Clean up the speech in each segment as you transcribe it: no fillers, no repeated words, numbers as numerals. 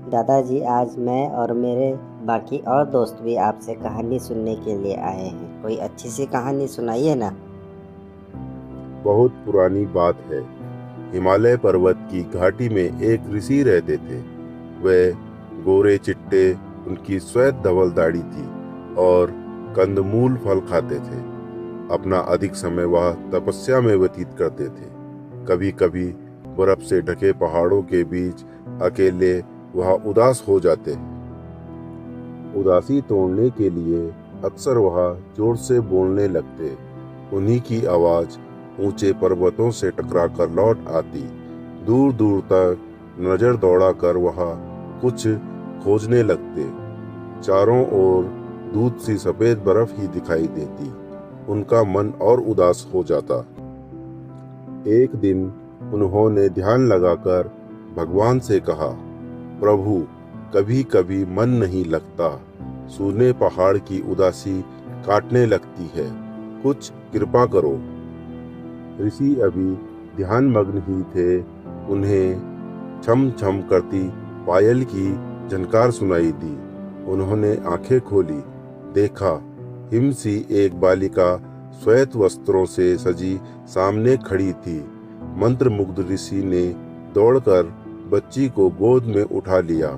दादाजी, आज मैं और मेरे बाकी और दोस्त भी आपसे कहानी सुनने के लिए आए हैं। कोई अच्छी सी कहानी सुनाइए ना। बहुत पुरानी बात है। हिमालय पर्वत की घाटी में एक ऋषि रहते थे। वे गोरे चिट्टे, उनकी श्वेत धवल दाढ़ी थी और कंदमूल फल खाते थे। अपना अधिक समय वह तपस्या में व्यतीत करते थे। कभी कभी बर्फ से ढके पहाड़ों के बीच अकेले वह उदास हो जाते। उदासी तोड़ने के लिए अक्सर वह जोर से बोलने लगते। उन्हीं की आवाज ऊंचे पर्वतों से टकराकर लौट आती। दूर दूर तक नजर दौड़ाकर वह कुछ खोजने लगते। चारों ओर दूध सी सफेद बर्फ ही दिखाई देती। उनका मन और उदास हो जाता। एक दिन उन्होंने ध्यान लगाकर भगवान से कहा, प्रभु, कभी कभी मन नहीं लगता। सूने पहाड़ की उदासी काटने लगती है। कुछ कृपा करो। ऋषि अभी ध्यान मग्न ही थे। उन्हें छम छम करती पायल की झनकार सुनाई दी। उन्होंने आंखें खोली। देखा, हिम सी एक बालिका श्वेत वस्त्रों से सजी सामने खड़ी थी। मंत्रमुग्ध ऋषि ने दौड़कर बच्ची को गोद में उठा लिया।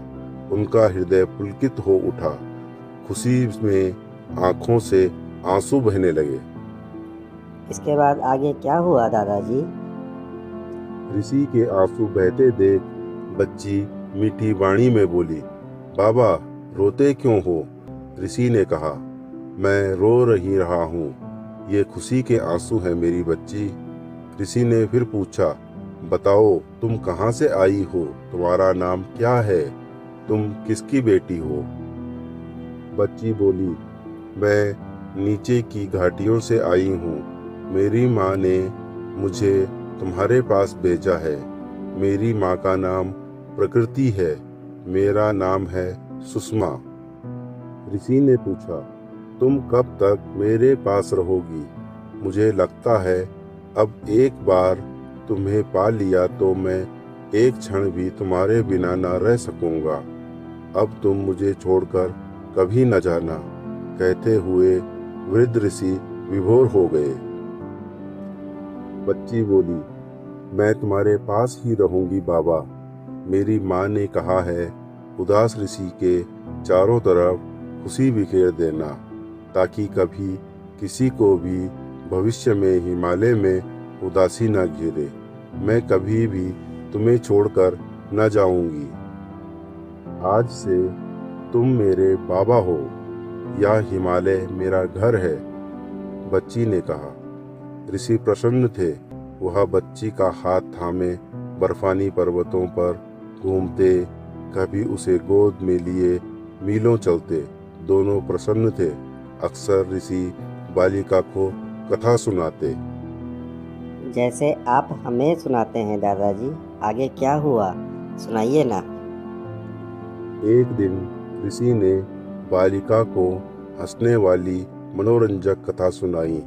उनका हृदय पुलकित हो उठा। खुशी में आंखों से आंसू बहने लगे। इसके बाद आगे क्या हुआ दादाजी? ऋषि के आंसू बहते देख बच्ची मीठी वाणी में बोली, बाबा, रोते क्यों हो? ऋषि ने कहा, मैं रो रही रहा हूँ। ये खुशी के आंसू हैं मेरी बच्ची। ऋषि ने फिर पूछा, बताओ, तुम कहाँ से आई हो? तुम्हारा नाम क्या है? तुम किसकी बेटी हो? बच्ची बोली, मैं नीचे की घाटियों से आई हूँ। मेरी माँ ने मुझे तुम्हारे पास भेजा है। मेरी माँ का नाम प्रकृति है। मेरा नाम है सुषमा। ऋषि ने पूछा, तुम कब तक मेरे पास रहोगी? मुझे लगता है अब एक बार तुम्हें पा लिया तो मैं एक क्षण भी तुम्हारे बिना न रह सकूंगा। अब तुम मुझे छोड़कर कभी न जाना। कहते हुए वृद्ध ऋषि विभोर हो गए। बच्ची बोली, मैं तुम्हारे पास ही रहूंगी बाबा। मेरी माँ ने कहा है, उदास ऋषि के चारों तरफ खुशी बिखेर देना, ताकि कभी किसी को भी भविष्य में हिमालय में उदासी न घेरे। मैं कभी भी तुम्हें छोड़कर न जाऊंगी। आज से तुम मेरे बाबा हो। यह हिमालय मेरा घर है। बच्ची ने कहा। ऋषि प्रसन्न थे। वह बच्ची का हाथ थामे बर्फानी पर्वतों पर घूमते, कभी उसे गोद में लिए मीलों चलते। दोनों प्रसन्न थे। अक्सर ऋषि बालिका को कथा सुनाते। जैसे आप हमें सुनाते हैं दादाजी, आगे क्या हुआ? सुनाइए ना। एक दिन ऋषि ने बालिका को हंसने वाली मनोरंजक कथा सुनाई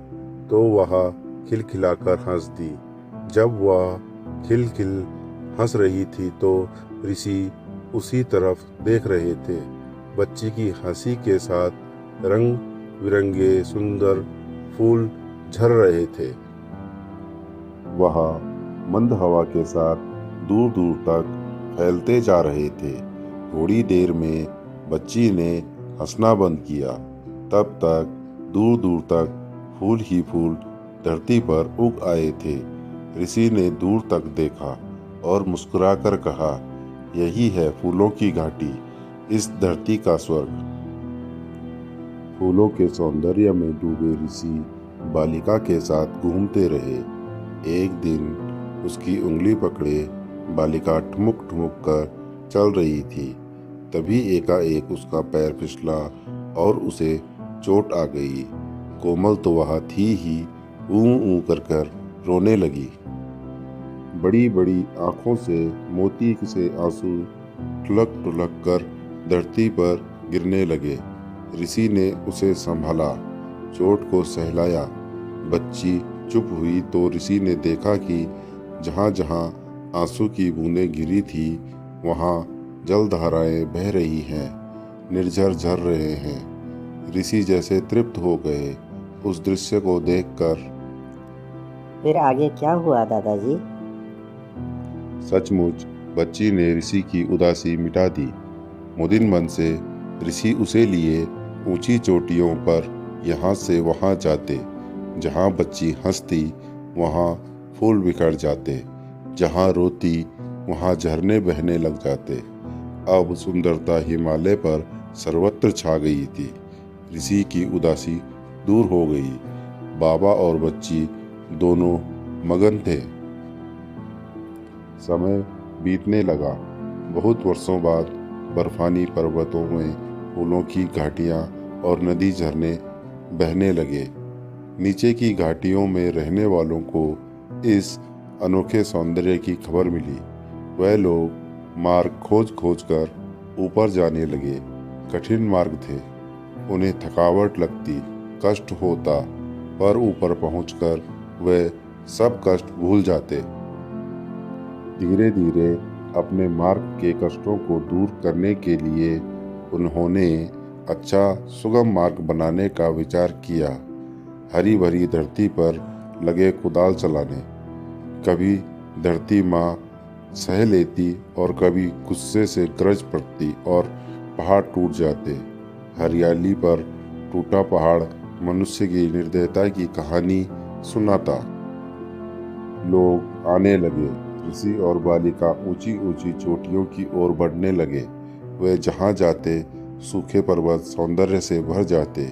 तो वह खिलखिलाकर हंस दी। जब वह खिलखिल हंस रही थी तो ऋषि उसी तरफ देख रहे थे। बच्ची की हंसी के साथ रंग बिरंगे सुंदर फूल झर रहे थे। वह मंद हवा के साथ दूर दूर तक फैलते जा रहे थे। थोड़ी देर में बच्ची ने हंसना बंद किया। तब तक दूर दूर तक फूल ही फूल धरती पर उग आए थे। ऋषि ने दूर तक देखा और मुस्कुराकर कहा, यही है फूलों की घाटी, इस धरती का स्वर्ग। फूलों के सौंदर्य में डूबे ऋषि बालिका के साथ घूमते रहे। एक दिन उसकी उंगली पकड़े बालिका ठुमुक ठुमुक कर चल रही थी। तभी एकाएक उसका पैर फिसला और उसे चोट आ गई। कोमल तो वह थी ही, ऊ ऊ कर रोने लगी। बड़ी बड़ी आंखों से मोती से आंसू टुलक टुलक कर धरती पर गिरने लगे। ऋषि ने उसे संभाला, चोट को सहलाया। बच्ची चुप हुई तो ऋषि ने देखा कि जहाँ जहाँ आंसू की बूंदें गिरी थी वहाँ जल धाराएं बह रही हैं, निर्झर झर रहे हैं। ऋषि जैसे तृप्त हो गए उस दृश्य को देखकर। फिर आगे क्या हुआ दादाजी? सचमुच बच्ची ने ऋषि की उदासी मिटा दी। मुदिन मन से ऋषि उसे लिए ऊंची चोटियों पर यहाँ से वहाँ जाते। जहाँ बच्ची हंसती वहाँ फूल बिखर जाते, जहाँ रोती वहाँ झरने बहने लग जाते। अब सुंदरता हिमालय पर सर्वत्र छा गई थी। ऋषि की उदासी दूर हो गई। बाबा और बच्ची दोनों मगन थे। समय बीतने लगा। बहुत वर्षों बाद बर्फानी पर्वतों में फूलों की घाटियां और नदी झरने बहने लगे। नीचे की घाटियों में रहने वालों को इस अनोखे सौंदर्य की खबर मिली। वह लोग मार्ग खोज खोज कर ऊपर जाने लगे। कठिन मार्ग थे, उन्हें थकावट लगती, कष्ट होता, पर ऊपर पहुंचकर वे सब कष्ट भूल जाते। धीरे धीरे अपने मार्ग के कष्टों को दूर करने के लिए उन्होंने अच्छा सुगम मार्ग बनाने का विचार किया। हरी भरी धरती पर लगे कुदाल चलाने। कभी धरती माँ सह लेती और कभी गुस्से से गरज पड़ती और पहाड़ टूट जाते। हरियाली पर टूटा पहाड़ मनुष्य की निर्दयता की कहानी सुनाता। लोग आने लगे। ऋषि और बालिका ऊंची ऊंची चोटियों की ओर बढ़ने लगे। वे जहाँ जाते सूखे पर्वत सौंदर्य से भर जाते।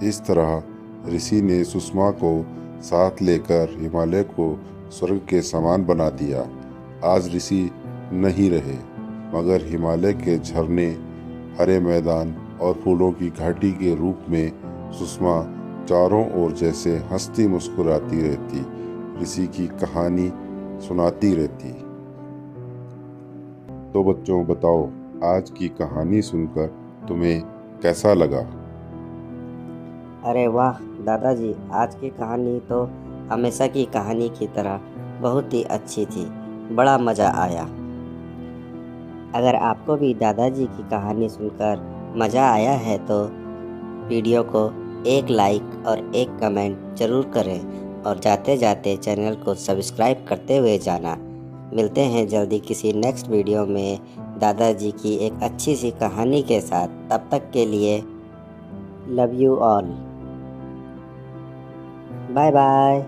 इस तरह ऋषि ने सुषमा को साथ लेकर हिमालय को स्वर्ग के समान बना दिया। आज ऋषि नहीं रहे, मगर हिमालय के झरने, हरे मैदान और फूलों की घाटी के रूप में सुषमा चारों ओर जैसे हंसती मुस्कुराती रहती, ऋषि की कहानी सुनाती रहती। तो बच्चों बताओ, आज की कहानी सुनकर तुम्हें कैसा लगा? अरे वाह दादाजी, आज की कहानी तो हमेशा की कहानी की तरह बहुत ही अच्छी थी। बड़ा मज़ा आया। अगर आपको भी दादाजी की कहानी सुनकर मज़ा आया है तो वीडियो को एक लाइक और एक कमेंट ज़रूर करें और जाते जाते चैनल को सब्सक्राइब करते हुए जाना। मिलते हैं जल्दी किसी नेक्स्ट वीडियो में दादाजी की एक अच्छी सी कहानी के साथ। तब तक के लिए love you all. Bye bye.